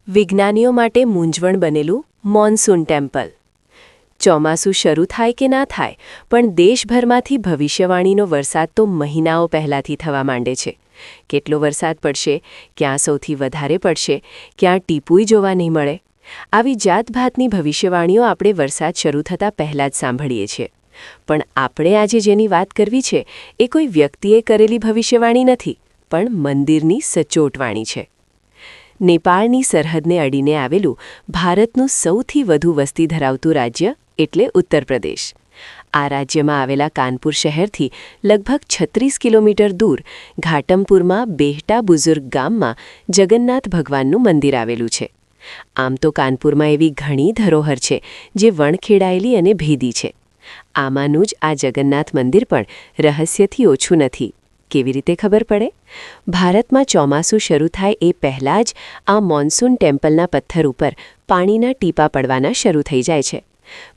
વિજ્ઞાનીઓ માટે મૂંઝવણ બનેલું મોન્સૂન ટેમ્પલ. ચોમાસું શરૂ થાય કે ના થાય, પણ દેશભરમાંથી ભવિષ્યવાણીનો વરસાદ તો મહિનાઓ પહેલાંથી થવા માંડે છે. કેટલો વરસાદ પડશે, ક્યાં સૌથી વધારે પડશે, ક્યાં ટીપુંય જોવા નહીં મળે. આવી જાતભાતની ભવિષ્યવાણીઓ આપણે વરસાદ શરૂ થતાં પહેલાં જ સાંભળીએ છીએ. પણ આપણે આજે જેની વાત કરવી છે એ કોઈ વ્યક્તિએ કરેલી ભવિષ્યવાણી નથી, પણ મંદિરની સચોટ વાણી છે. નેપાળની સરહદને અડીને આવેલું ભારતનું સૌથી વધુ વસ્તી ધરાવતું રાજ્ય એટલે ઉત્તર પ્રદેશ. આ રાજ્યમાં આવેલા કાનપુર શહેરથી લગભગ 36 કિલોમીટર દૂર ઘાટમપુરમાં બેહટા બુઝુર્ગ ગામમાં જગન્નાથ ભગવાનનું મંદિર આવેલું છે. આમ તો કાનપુરમાં એવી ઘણી ધરોહર છે જે વણખેડાયેલી અને ભેદી છે. આમાંનું જ આ જગન્નાથ મંદિર પણ રહસ્યથી ઓછું નથી. કેવી રીતે ખબર પડે? ભારતમાં ચોમાસું શરૂ થાય એ પહેલાં જ આ મોન્સૂન ટેમ્પલના પથ્થર ઉપર પાણીના ટીપાં પડવાના શરૂ થઈ જાય છે.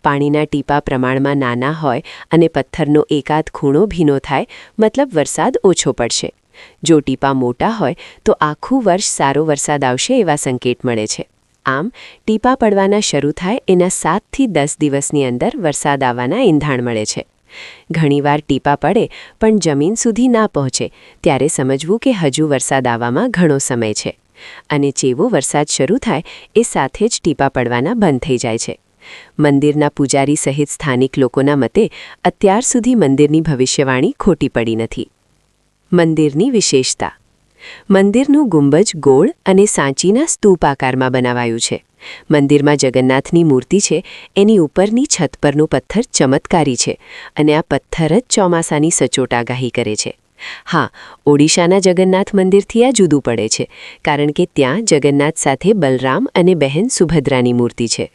પાણીના ટીપાં પ્રમાણમાં નાના હોય અને પથ્થરનો એકાદ ખૂણો ભીનો થાય, મતલબ વરસાદ ઓછો પડશે. જો ટીપાં મોટા હોય તો આખું વર્ષ સારો વરસાદ આવશે એવા સંકેત મળે છે. આમ ટીપાં પડવાના શરૂ થાય એના 7 થી 10 દિવસની અંદર વરસાદ આવવાના એંધાણ મળે છે. ઘણીવાર ટીપાં પડે પણ જમીન સુધી ના પહોંચે ત્યારે સમજવું કે હજુ વરસાદ આવવામાં ઘણો સમય છે. અને જેવો વરસાદ શરૂ થાય એ સાથે જ ટીપાં પડવાના બંધ થઈ જાય છે. મંદિરના પૂજારી સહિત સ્થાનિક લોકોના મતે અત્યાર સુધી મંદિરની ભવિષ્યવાણી ખોટી પડી નથી. મંદિરની વિશેષતા. મંદિરનું ગુંબજ ગોળ અને સાંચીના સ્તૂપ આકારમાં બનાવાયું છે. મંદિરમાં જગન્નાથની મૂર્તિ છે, એની ઉપરની છત પરનું પથ્થર ચમત્કારી છે અને આ પથ્થર જ ચોમાસાની સચોટ આગાહી કરે છે. હા, ઓડિશાના જગન્નાથ મંદિરથી આ જુદું પડે છે, કારણ કે ત્યાં જગન્નાથ સાથે બલરામ અને બહેન સુભદ્રાની મૂર્તિ છે,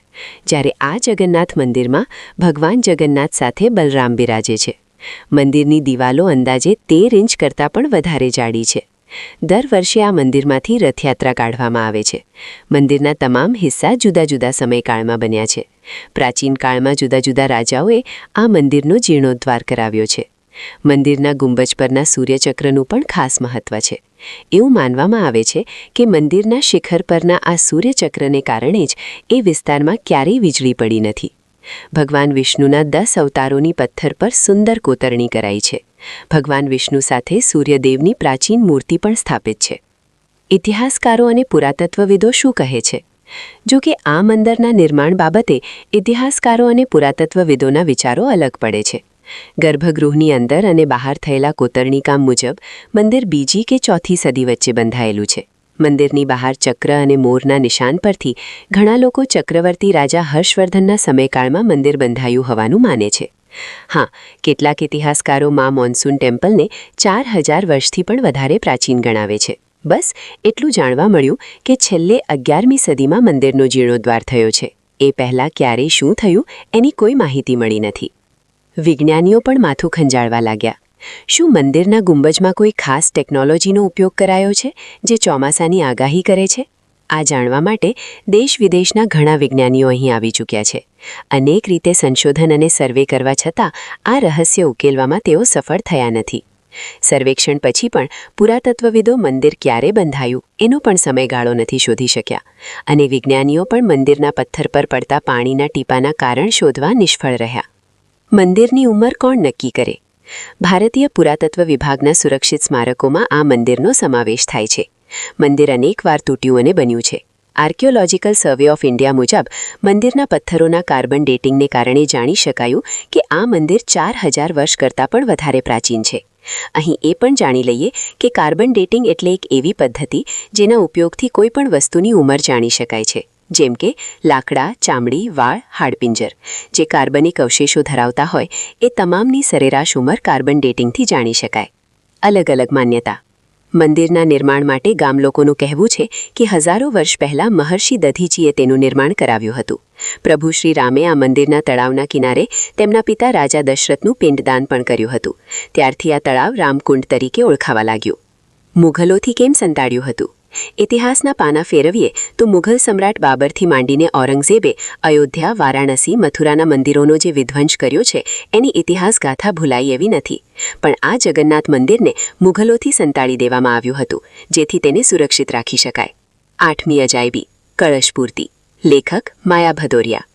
જ્યારે આ જગન્નાથ મંદિરમાં ભગવાન જગન્નાથ સાથે બલરામ બિરાજે છે. મંદિરની દિવાલો અંદાજે 13 ઇંચ કરતાં પણ વધારે જાડી છે. દર વર્ષે આ મંદિરમાંથી રથયાત્રા કાઢવામાં આવે છે. મંદિરના તમામ હિસ્સા જુદા જુદા સમયકાળમાં બન્યા છે. પ્રાચીન કાળમાં જુદા જુદા રાજાઓએ આ મંદિરનો જીર્ણોદ્ધાર કરાવ્યો છે. મંદિરના ગુંબજ પરના સૂર્યચક્રનું પણ ખાસ મહત્વ છે. એવું માનવામાં આવે છે કે મંદિરના શિખર પરના આ સૂર્યચક્રને કારણે જ એ વિસ્તારમાં ક્યારેય વીજળી પડી નથી. ભગવાન વિષ્ણુના 10 અવતારોની પથ્થર પર સુંદર કોતરણી કરાઈ છે. ભગવાન વિષ્ણુ સાથે સૂર્યદેવની પ્રાચીન મૂર્તિ પણ સ્થાપિત છે. ઇતિહાસકારો અને પુરાતત્વવિદો શું કહે છે? જો કે આ મંદિરના નિર્માણ બાબતે ઇતિહાસકારો અને પુરાતત્વવિદોના વિચારો અલગ પડે છે. ગર્ભગૃહની અંદર અને બહાર થયેલા કોતરણીકામ મુજબ મંદિર 2જી કે 4થી સદી વચ્ચે બંધાયેલું છે. મંદિરની બહાર ચક્ર અને મોરના નિશાન પરથી ઘણા લોકો ચક્રવર્તી રાજા હર્ષવર્ધનના સમયકાળમાં મંદિર બંધાયું હોવાનું માને છે. હા, કેટલાક ઇતિહાસકારો મોન્સૂન ટેમ્પલને 4000 વર્ષથી પણ વધારે પ્રાચીન ગણાવે છે. બસ એટલું જાણવા મળ્યું કે છેલ્લે 11મી સદીમાં મંદિરનો જીર્ણોદ્ધાર થયો છે. એ પહેલાં ક્યારેય શું થયું એની કોઈ માહિતી મળી નથી. વિજ્ઞાનીઓ પણ માથું ખંજાળવા લાગ્યા. શું મંદિરના ગુંબજમાં કોઈ ખાસ ટેકનોલોજીનો ઉપયોગ કરાયો છે જે ચોમાસાની આગાહી કરે છે? આ જાણવા માટે દેશ-વિદેશના ઘણા વિજ્ઞાનીઓ અહીં આવી ચૂક્યા છે. અનેક રીતે સંશોધન અને સર્વે કરવા છતાં આ રહસ્ય ઉકેલવામાં તેઓ સફળ થયા નથી. સર્વેક્ષણ પછી પણ પુરાતત્વવિદો મંદિર ક્યારે બંધાયું એનો પણ સમયગાળો નથી શોધી શક્યા. અને વિજ્ઞાનીઓ પણ મંદિરના પથ્થર પર પડતા પાણીના ટીપાના કારણ શોધવા નિષ્ફળ રહ્યા. મંદિરની ઉંમર કોણ નક્કી કરે? ભારતીય પુરાતત્વ વિભાગના સુરક્ષિત સ્મારકોમાં આ મંદિરનો સમાવેશ થાય છે. મંદિર અનેકવાર તૂટ્યું અને બન્યું છે. આર્કિયોલોજીકલ સર્વે ઓફ ઇન્ડિયા મુજબ મંદિરના પથ્થરોના કાર્બન ડેટિંગને કારણે જાણી શકાયું કે આ મંદિર 4000 વર્ષ કરતાં પણ વધારે પ્રાચીન છે. અહીં એ પણ જાણી લઈએ કે કાર્બન ડેટિંગ એટલે એક એવી પદ્ધતિ જેના ઉપયોગથી કોઈ પણ વસ્તુની ઉંમર જાણી શકાય છે, જેમ કે લાકડા, ચામડી, વાળ, હાડપિંજર. જે કાર્બનિક અવશેષો ધરાવતા હોય એ તમામની સરેરાશ ઉંમર કાર્બન ડેટિંગથી જાણી શકાય. અલગ અલગ માન્યતા. મંદિરના નિર્માણ માટે ગામ લોકોનું કહેવું છે કે હજારો વર્ષ પહેલાં મહર્ષિ દધીજીએ તેનું નિર્માણ કરાવ્યું હતું. પ્રભુ શ્રી રામે આ મંદિરના તળાવના કિનારે તેમના પિતા રાજા દશરથનું પિંડદાન પણ કર્યું હતું. ત્યારથી આ તળાવ રામકુંડ તરીકે ઓળખાવા લાગ્યું. મુઘલોથી કેમ સંતાડ્યું હતું? ઇતિહાસના પાના ફેરવીએ તો મુઘલ સમ્રાટ બાબરથી માંડીને ઔરંગઝેબે અયોધ્યા, વારાણસી, મથુરાના મંદિરોનો જે વિધ્વંસ કર્યો છે એની ઇતિહાસ ગાથા ભૂલાઈ એવી નથી. પણ આ જગન્નાથ મંદિરને મુઘલોથી સંતાડી દેવામાં આવ્યું હતું, જેથી તેને સુરક્ષિત રાખી શકાય. 8મી અજાયબી. કળશપૂર્તિ. લેખક માયા ભદોરિયા.